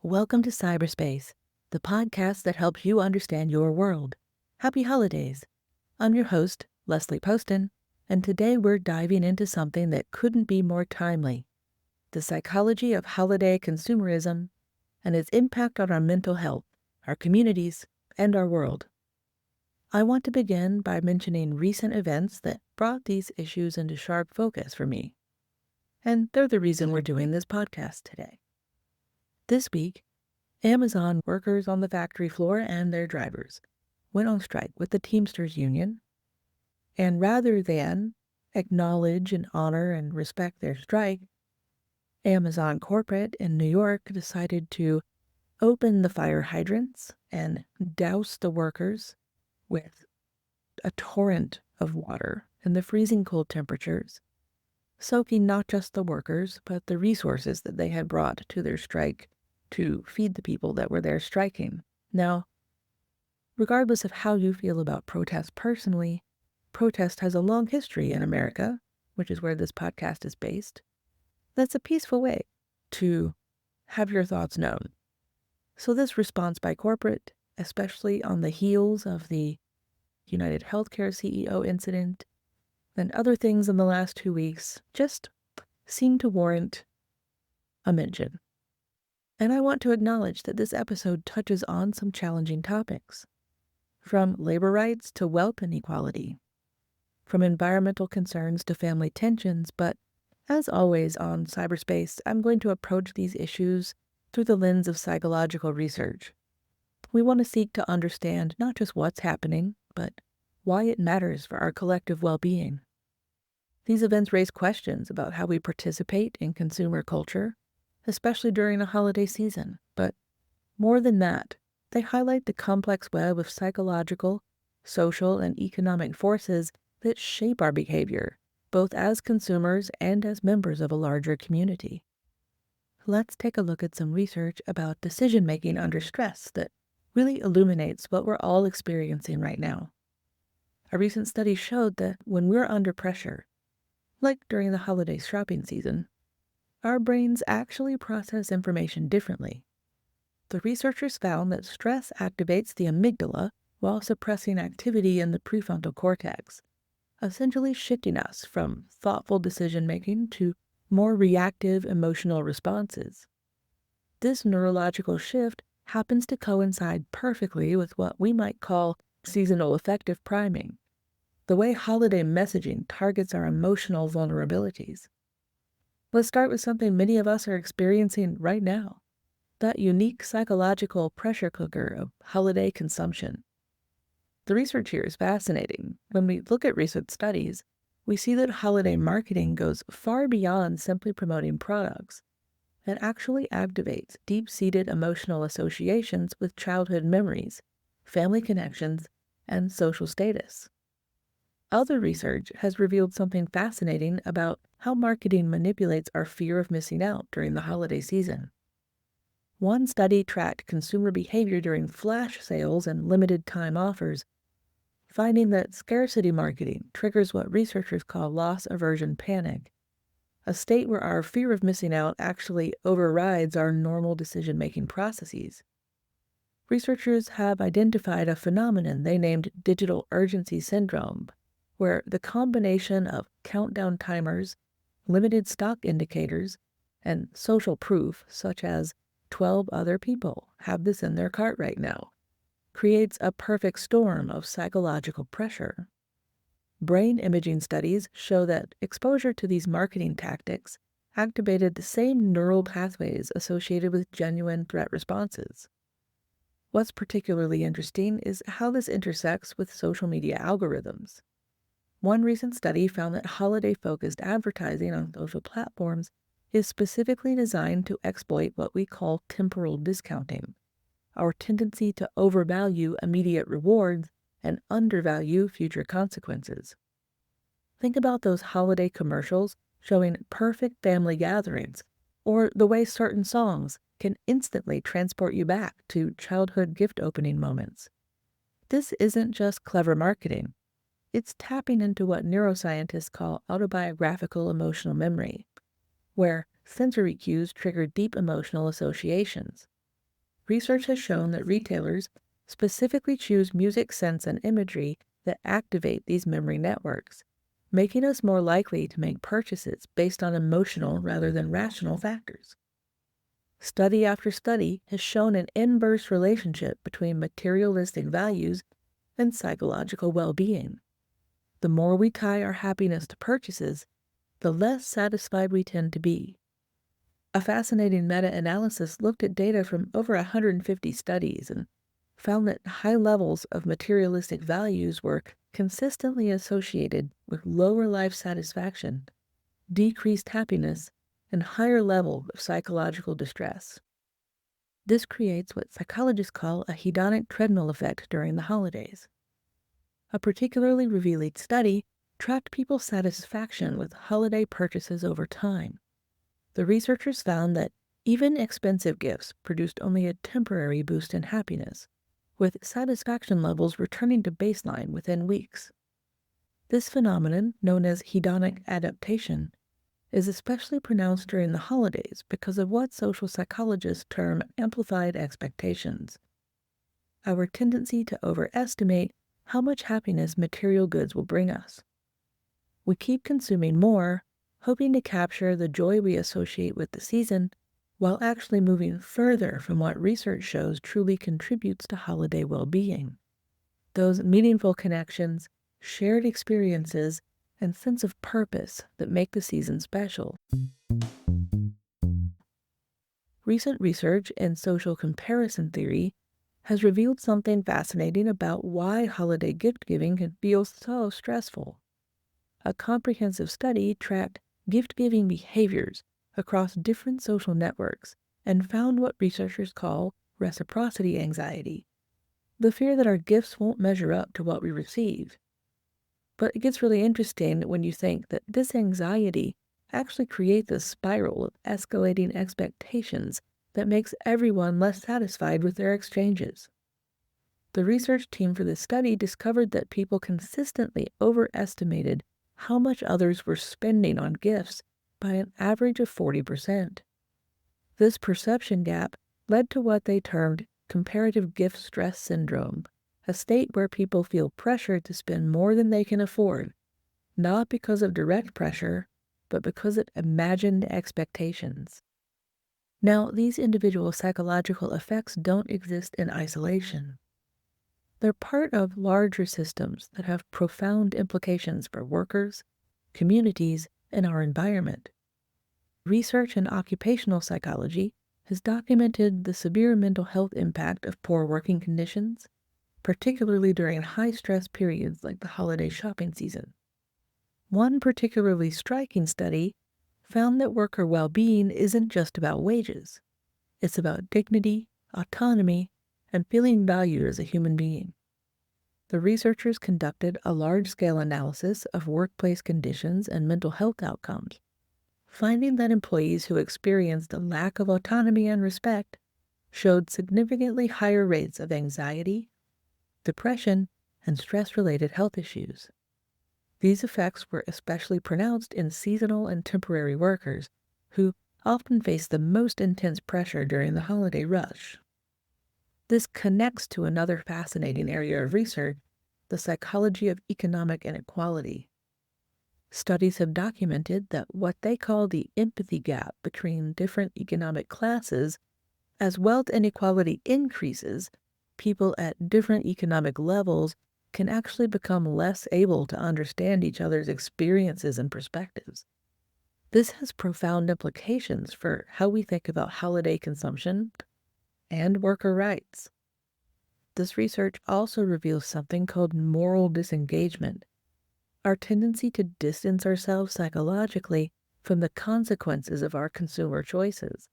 Welcome to Cyberspace, the podcast that helps you understand your world. Happy holidays. I'm your host, Leslie Poston, and today we're diving into something that couldn't be more timely: the psychology of holiday consumerism and its impact on our mental health, our communities, and our world. I want to begin by mentioning recent events that brought these issues into sharp focus for me. And they're the reason we're doing this podcast today. This week, Amazon workers on the factory floor and their drivers went on strike with the Teamsters Union, and rather than acknowledge and honor and respect their strike, Amazon corporate in New York decided to open the fire hydrants and douse the workers with a torrent of water in the freezing cold temperatures, soaking not just the workers, but the resources that they had brought to their strike to feed the people that were there striking. Now, regardless of how you feel about protest personally, protest has a long history in America, which is where this podcast is based. That's a peaceful way to have your thoughts known. So this response by corporate, especially on the heels of the United Healthcare CEO incident and other things in the last 2 weeks, just seemed to warrant a mention. And I want to acknowledge that this episode touches on some challenging topics, from labor rights to wealth inequality, from environmental concerns to family tensions, but as always on Cyberspace, I'm going to approach these issues through the lens of psychological research. We want to seek to understand not just what's happening, but why it matters for our collective well-being. These events raise questions about how we participate in consumer culture, especially during the holiday season. But more than that, they highlight the complex web of psychological, social, and economic forces that shape our behavior, both as consumers and as members of a larger community. Let's take a look at some research about decision-making under stress that really illuminates what we're all experiencing right now. A recent study showed that when we're under pressure, like during the holiday shopping season, our brains actually process information differently. The researchers found that stress activates the amygdala while suppressing activity in the prefrontal cortex, essentially shifting us from thoughtful decision-making to more reactive emotional responses. This neurological shift happens to coincide perfectly with what we might call seasonal affective priming, the way holiday messaging targets our emotional vulnerabilities. Let's start with something many of us are experiencing right now: that unique psychological pressure cooker of holiday consumption. The research here is fascinating. When we look at recent studies, we see that holiday marketing goes far beyond simply promoting products. It actually activates deep-seated emotional associations with childhood memories, family connections, and social status. Other research has revealed something fascinating about how marketing manipulates our fear of missing out during the holiday season. One study tracked consumer behavior during flash sales and limited-time offers, finding that scarcity marketing triggers what researchers call loss aversion panic, a state where our fear of missing out actually overrides our normal decision-making processes. Researchers have identified a phenomenon they named digital urgency syndrome, where the combination of countdown timers, limited stock indicators, and social proof, such as 12 other people have this in their cart right now, creates a perfect storm of psychological pressure. Brain imaging studies show that exposure to these marketing tactics activated the same neural pathways associated with genuine threat responses. What's particularly interesting is how this intersects with social media algorithms. One recent study found that holiday-focused advertising on social platforms is specifically designed to exploit what we call temporal discounting, our tendency to overvalue immediate rewards and undervalue future consequences. Think about those holiday commercials showing perfect family gatherings, or the way certain songs can instantly transport you back to childhood gift opening moments. This isn't just clever marketing. It's tapping into what neuroscientists call autobiographical emotional memory, where sensory cues trigger deep emotional associations. Research has shown that retailers specifically choose music, scents, and imagery that activate these memory networks, making us more likely to make purchases based on emotional rather than rational factors. Study after study has shown an inverse relationship between materialistic values and psychological well-being. The more we tie our happiness to purchases, the less satisfied we tend to be. A fascinating meta-analysis looked at data from over 150 studies and found that high levels of materialistic values were consistently associated with lower life satisfaction, decreased happiness, and higher levels of psychological distress. This creates what psychologists call a hedonic treadmill effect during the holidays. A particularly revealing study tracked people's satisfaction with holiday purchases over time. The researchers found that even expensive gifts produced only a temporary boost in happiness, with satisfaction levels returning to baseline within weeks. This phenomenon, known as hedonic adaptation, is especially pronounced during the holidays because of what social psychologists term amplified expectations. Our tendency to overestimate how much happiness material goods will bring us. We keep consuming more, hoping to capture the joy we associate with the season, while actually moving further from what research shows truly contributes to holiday well-being. Those meaningful connections, shared experiences, and sense of purpose that make the season special. Recent research in social comparison theory has revealed something fascinating about why holiday gift-giving can feel so stressful. A comprehensive study tracked gift-giving behaviors across different social networks and found what researchers call reciprocity anxiety, the fear that our gifts won't measure up to what we receive. But it gets really interesting when you think that this anxiety actually creates a spiral of escalating expectations that makes everyone less satisfied with their exchanges. The research team for this study discovered that people consistently overestimated how much others were spending on gifts by an average of 40%. This perception gap led to what they termed comparative gift stress syndrome, a state where people feel pressured to spend more than they can afford, not because of direct pressure, but because of imagined expectations. Now, these individual psychological effects don't exist in isolation. They're part of larger systems that have profound implications for workers, communities, and our environment. Research in occupational psychology has documented the severe mental health impact of poor working conditions, particularly during high-stress periods like the holiday shopping season. One particularly striking study found that worker well-being isn't just about wages. It's about dignity, autonomy, and feeling valued as a human being. The researchers conducted a large-scale analysis of workplace conditions and mental health outcomes, finding that employees who experienced a lack of autonomy and respect showed significantly higher rates of anxiety, depression, and stress-related health issues. These effects were especially pronounced in seasonal and temporary workers, who often face the most intense pressure during the holiday rush. This connects to another fascinating area of research, the psychology of economic inequality. Studies have documented that what they call the empathy gap between different economic classes, as wealth inequality increases, people at different economic levels can actually become less able to understand each other's experiences and perspectives. This has profound implications for how we think about holiday consumption and worker rights. This research also reveals something called moral disengagement, our tendency to distance ourselves psychologically from the consequences of our consumer choices.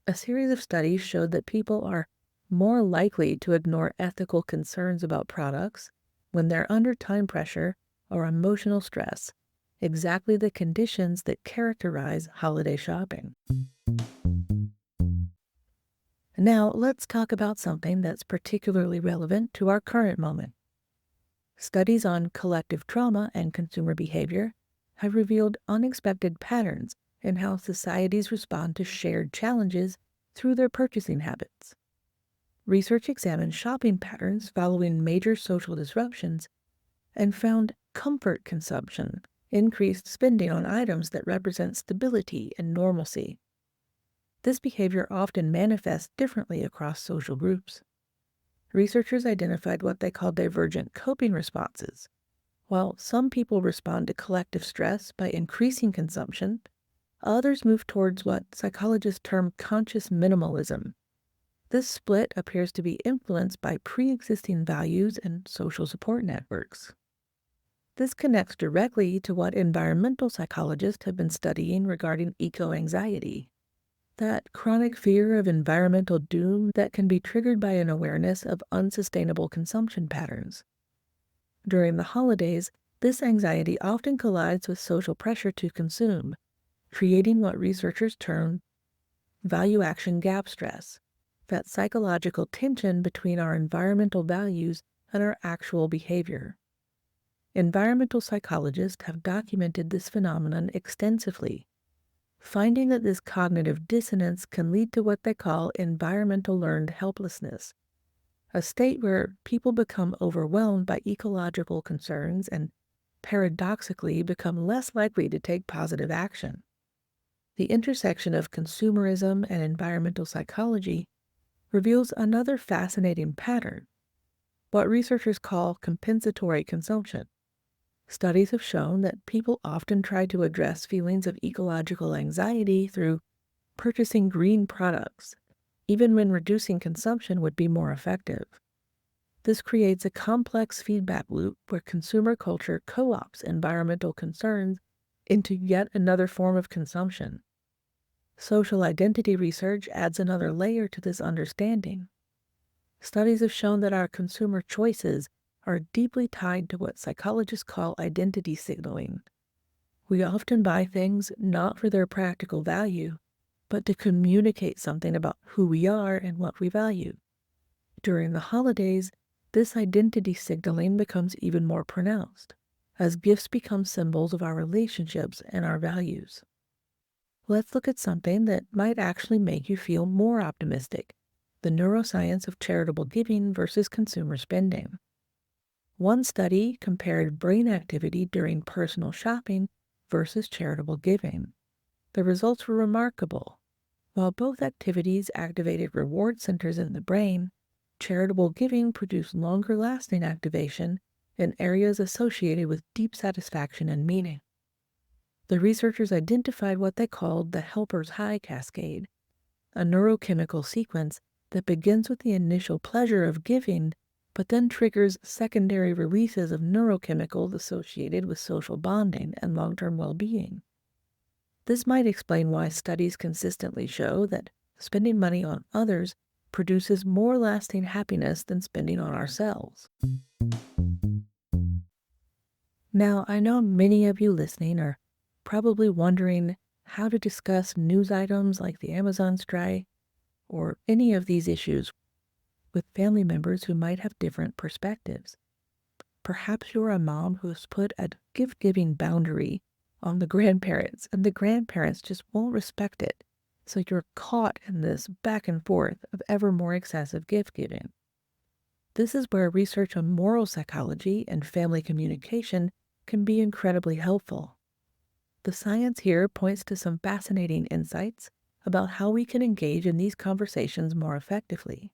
A series of studies showed that people are more likely to ignore ethical concerns about products when they're under time pressure or emotional stress, exactly the conditions that characterize holiday shopping. Now, let's talk about something that's particularly relevant to our current moment. Studies on collective trauma and consumer behavior have revealed unexpected patterns in how societies respond to shared challenges through their purchasing habits. Research examined shopping patterns following major social disruptions and found comfort consumption increased spending on items that represent stability and normalcy. This behavior often manifests differently across social groups. Researchers identified what they call divergent coping responses. While some people respond to collective stress by increasing consumption, others move towards what psychologists term conscious minimalism. This split appears to be influenced by pre-existing values and social support networks. This connects directly to what environmental psychologists have been studying regarding eco-anxiety, that chronic fear of environmental doom that can be triggered by an awareness of unsustainable consumption patterns. During the holidays, this anxiety often collides with social pressure to consume, creating what researchers term value-action gap stress, that psychological tension between our environmental values and our actual behavior. Environmental psychologists have documented this phenomenon extensively, finding that this cognitive dissonance can lead to what they call environmental learned helplessness, a state where people become overwhelmed by ecological concerns and paradoxically become less likely to take positive action. The intersection of consumerism and environmental psychology reveals another fascinating pattern, what researchers call compensatory consumption. Studies have shown that people often try to address feelings of ecological anxiety through purchasing green products, even when reducing consumption would be more effective. This creates a complex feedback loop where consumer culture co-opts environmental concerns into yet another form of consumption. Social identity research adds another layer to this understanding. Studies have shown that our consumer choices are deeply tied to what psychologists call identity signaling. We often buy things not for their practical value, but to communicate something about who we are and what we value. During the holidays, this identity signaling becomes even more pronounced, as gifts become symbols of our relationships and our values. Let's look at something that might actually make you feel more optimistic: the neuroscience of charitable giving versus consumer spending. One study compared brain activity during personal shopping versus charitable giving. The results were remarkable. While both activities activated reward centers in the brain, charitable giving produced longer-lasting activation in areas associated with deep satisfaction and meaning. The researchers identified what they called the helper's high cascade, a neurochemical sequence that begins with the initial pleasure of giving but then triggers secondary releases of neurochemicals associated with social bonding and long-term well-being. This might explain why studies consistently show that spending money on others produces more lasting happiness than spending on ourselves. Now, I know many of you listening are probably wondering how to discuss news items like the Amazon strike or any of these issues with family members who might have different perspectives. Perhaps you're a mom who has put a gift-giving boundary on the grandparents, and the grandparents just won't respect it. So you're caught in this back and forth of ever more excessive gift-giving. This is where research on moral psychology and family communication can be incredibly helpful. The science here points to some fascinating insights about how we can engage in these conversations more effectively.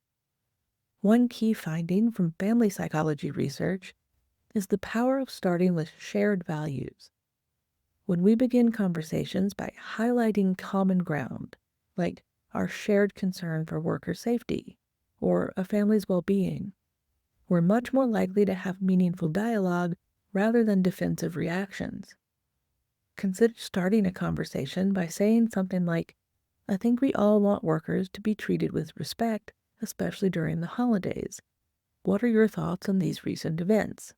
One key finding from family psychology research is the power of starting with shared values. When we begin conversations by highlighting common ground, like our shared concern for worker safety or a family's well-being, we're much more likely to have meaningful dialogue rather than defensive reactions. Consider starting a conversation by saying something like, "I think we all want workers to be treated with respect, especially during the holidays. What are your thoughts on these recent events?"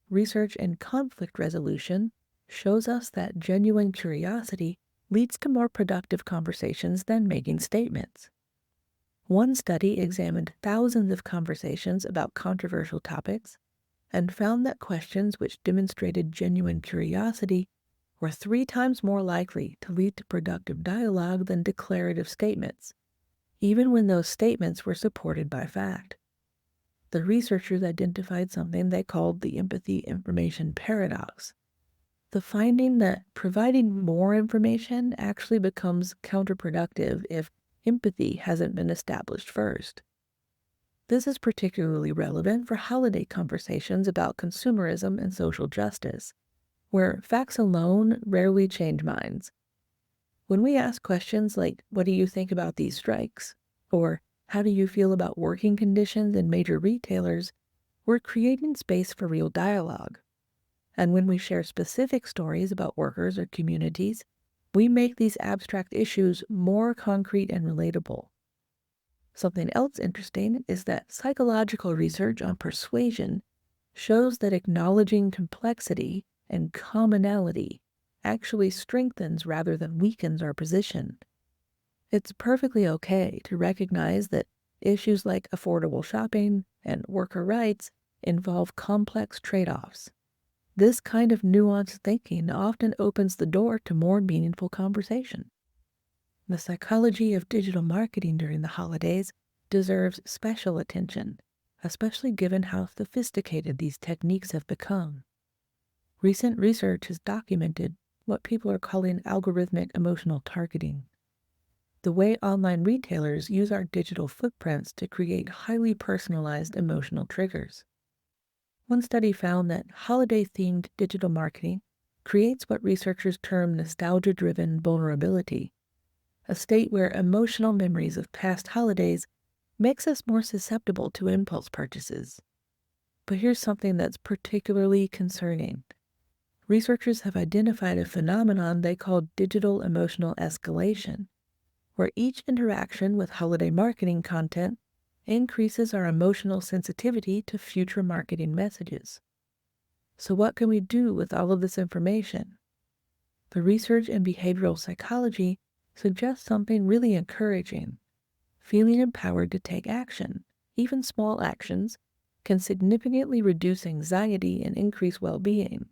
Research in conflict resolution shows us that genuine curiosity leads to more productive conversations than making statements. One study examined thousands of conversations about controversial topics and found that questions which demonstrated genuine curiosity were 3 times more likely to lead to productive dialogue than declarative statements, even when those statements were supported by fact. The researchers identified something they called the empathy information paradox. The finding that providing more information actually becomes counterproductive if empathy hasn't been established first. This is particularly relevant for holiday conversations about consumerism and social justice, where facts alone rarely change minds. When we ask questions like, "What do you think about these strikes?" or "How do you feel about working conditions in major retailers?" we're creating space for real dialogue. And when we share specific stories about workers or communities, we make these abstract issues more concrete and relatable. Something else interesting is that psychological research on persuasion shows that acknowledging complexity and commonality actually strengthens rather than weakens our position. It's perfectly okay to recognize that issues like affordable shopping and worker rights involve complex trade-offs. This kind of nuanced thinking often opens the door to more meaningful conversation. The psychology of digital marketing during the holidays deserves special attention, especially given how sophisticated these techniques have become. Recent research has documented what people are calling algorithmic emotional targeting, the way online retailers use our digital footprints to create highly personalized emotional triggers. One study found that holiday-themed digital marketing creates what researchers term nostalgia-driven vulnerability, a state where emotional memories of past holidays makes us more susceptible to impulse purchases. But here's something that's particularly concerning. Researchers have identified a phenomenon they call digital emotional escalation, where each interaction with holiday marketing content increases our emotional sensitivity to future marketing messages. So what can we do with all of this information? The research in behavioral psychology suggests something really encouraging. Feeling empowered to take action, even small actions, can significantly reduce anxiety and increase well-being.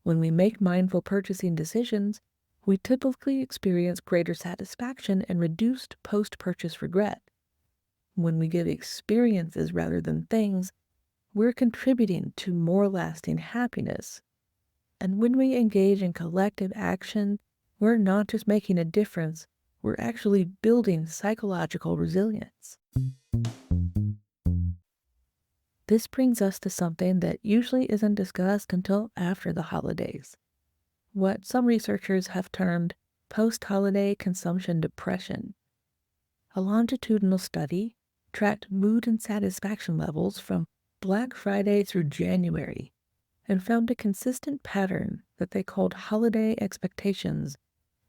When we make mindful purchasing decisions, we typically experience greater satisfaction and reduced post-purchase regret. When we give experiences rather than things, we're contributing to more lasting happiness. And when we engage in collective action, we're not just making a difference, we're actually building psychological resilience. This brings us to something that usually isn't discussed until after the holidays, what some researchers have termed post-holiday consumption depression. A longitudinal study tracked mood and satisfaction levels from Black Friday through January and found a consistent pattern that they called holiday expectations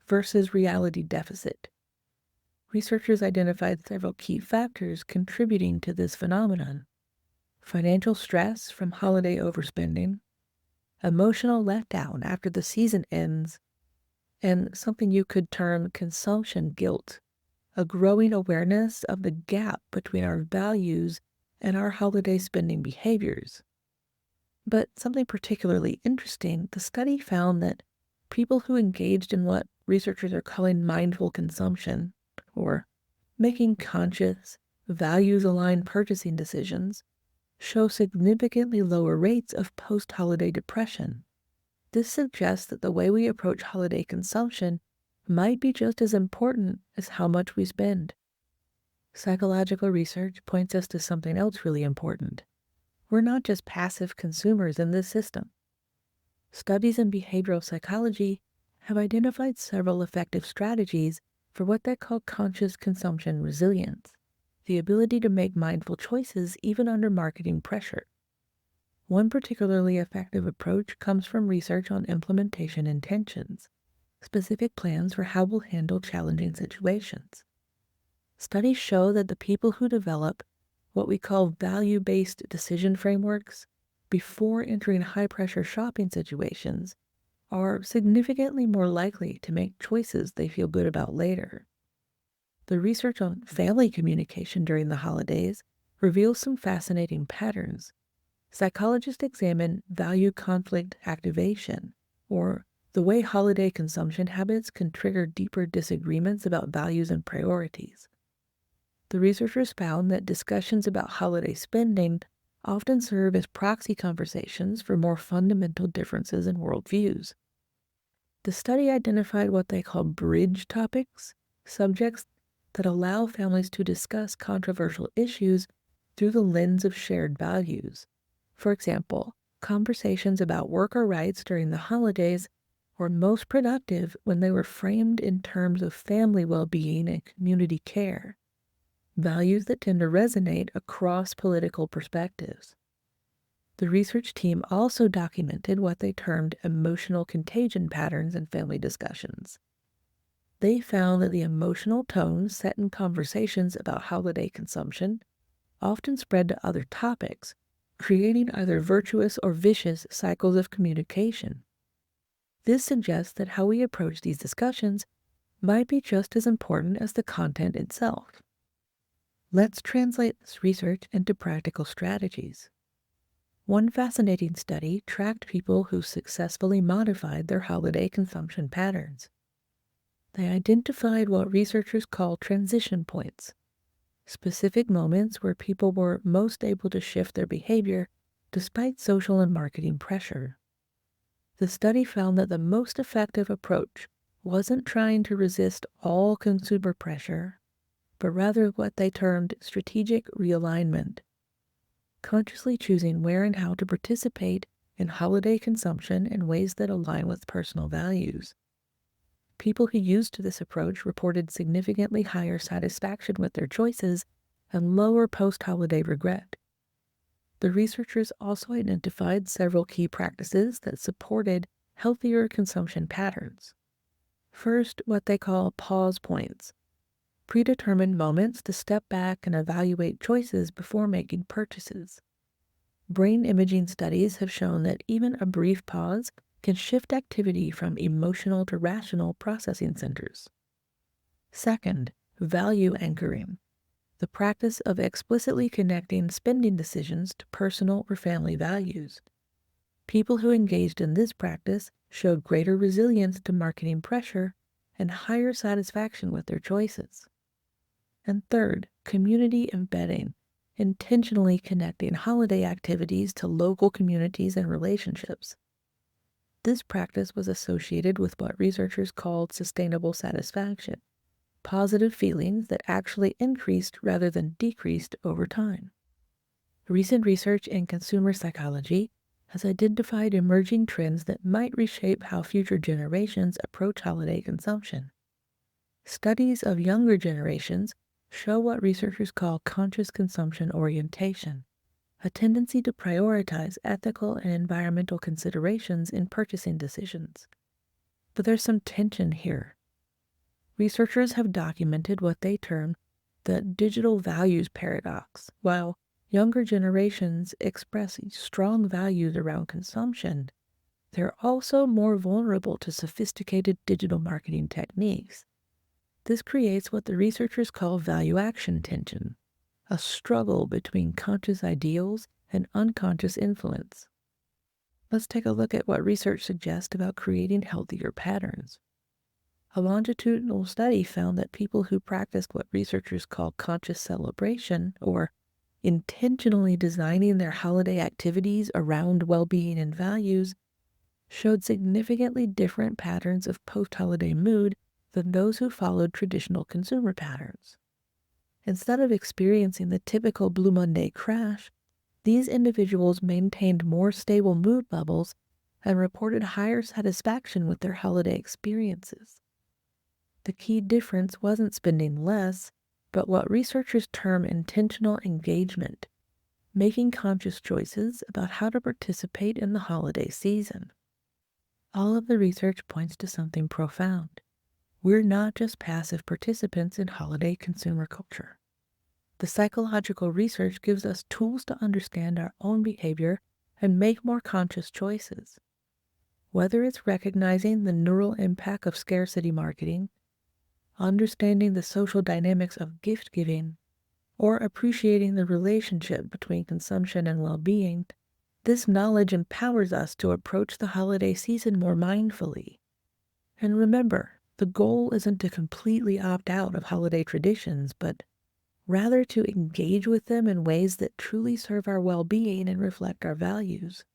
versus reality deficit. Researchers identified several key factors contributing to this phenomenon: financial stress from holiday overspending, emotional letdown after the season ends, and something you could term consumption guilt, a growing awareness of the gap between our values and our holiday spending behaviors. But something particularly interesting, the study found that people who engaged in what researchers are calling mindful consumption, or making conscious, values-aligned purchasing decisions, show significantly lower rates of post-holiday depression. This suggests that the way we approach holiday consumption might be just as important as how much we spend. Psychological research points us to something else really important. We're not just passive consumers in this system. Studies in behavioral psychology have identified several effective strategies for what they call conscious consumption resilience, the ability to make mindful choices even under marketing pressure. One particularly effective approach comes from research on implementation intentions, specific plans for how we'll handle challenging situations. Studies show that the people who develop what we call value-based decision frameworks before entering high-pressure shopping situations are significantly more likely to make choices they feel good about later. The research on family communication during the holidays reveals some fascinating patterns. Psychologists examine value conflict activation, or the way holiday consumption habits can trigger deeper disagreements about values and priorities. The researchers found that discussions about holiday spending often serve as proxy conversations for more fundamental differences in worldviews. The study identified what they call bridge topics, subjects that allow families to discuss controversial issues through the lens of shared values. For example, conversations about worker rights during the holidays were most productive when they were framed in terms of family well-being and community care, values that tend to resonate across political perspectives. The research team also documented what they termed emotional contagion patterns in family discussions. They found that the emotional tone set in conversations about holiday consumption often spread to other topics, creating either virtuous or vicious cycles of communication. This suggests that how we approach these discussions might be just as important as the content itself. Let's translate this research into practical strategies. One fascinating study tracked people who successfully modified their holiday consumption patterns. They identified what researchers call transition points, specific moments where people were most able to shift their behavior despite social and marketing pressure. The study found that the most effective approach wasn't trying to resist all consumer pressure, but rather what they termed strategic realignment, consciously choosing where and how to participate in holiday consumption in ways that align with personal values. People who used this approach reported significantly higher satisfaction with their choices and lower post-holiday regret. The researchers also identified several key practices that supported healthier consumption patterns. First, what they call pause points, predetermined moments to step back and evaluate choices before making purchases. Brain imaging studies have shown that even a brief pause can shift activity from emotional to rational processing centers. Second, value anchoring, the practice of explicitly connecting spending decisions to personal or family values. People who engaged in this practice showed greater resilience to marketing pressure and higher satisfaction with their choices. And third, community embedding, intentionally connecting holiday activities to local communities and relationships. This practice was associated with what researchers called sustainable satisfaction, positive feelings that actually increased rather than decreased over time. Recent research in consumer psychology has identified emerging trends that might reshape how future generations approach holiday consumption. Studies of younger generations show what researchers call conscious consumption orientation, a tendency to prioritize ethical and environmental considerations in purchasing decisions. But there's some tension here. Researchers have documented what they term the digital values paradox. While younger generations express strong values around consumption, they're also more vulnerable to sophisticated digital marketing techniques. This creates what the researchers call value-action tension, a struggle between conscious ideals and unconscious influence. Let's take a look at what research suggests about creating healthier patterns. A longitudinal study found that people who practiced what researchers call conscious celebration, or intentionally designing their holiday activities around well-being and values, showed significantly different patterns of post-holiday mood than those who followed traditional consumer patterns. Instead of experiencing the typical Blue Monday crash, these individuals maintained more stable mood levels and reported higher satisfaction with their holiday experiences. The key difference wasn't spending less, but what researchers term intentional engagement, making conscious choices about how to participate in the holiday season. All of the research points to something profound. We're not just passive participants in holiday consumer culture. The psychological research gives us tools to understand our own behavior and make more conscious choices. Whether it's recognizing the neural impact of scarcity marketing, understanding the social dynamics of gift giving, or appreciating the relationship between consumption and well-being, this knowledge empowers us to approach the holiday season more mindfully. And remember, the goal isn't to completely opt out of holiday traditions, but rather to engage with them in ways that truly serve our well-being and reflect our values.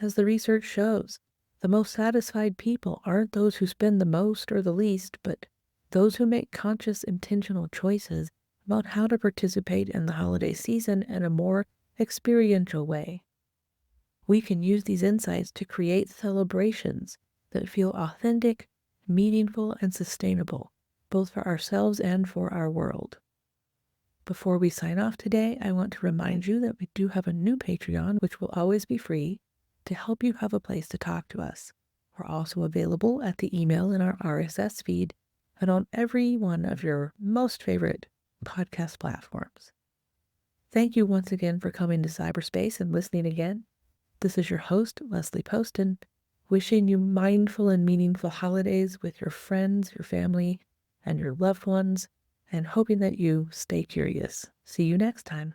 As the research shows, the most satisfied people aren't those who spend the most or the least, but those who make conscious, intentional choices about how to participate in the holiday season in a more experiential way. We can use these insights to create celebrations that feel authentic, meaningful, and sustainable, both for ourselves and for our world. Before we sign off today, I want to remind you that we do have a new Patreon, which will always be free, to help you have a place to talk to us. We're also available at the email in our RSS feed and on every one of your most favorite podcast platforms. Thank you once again for coming to cyberspace and listening again. This is your host, Leslie Poston, wishing you mindful and meaningful holidays with your friends, your family, and your loved ones, and hoping that you stay curious. See you next time.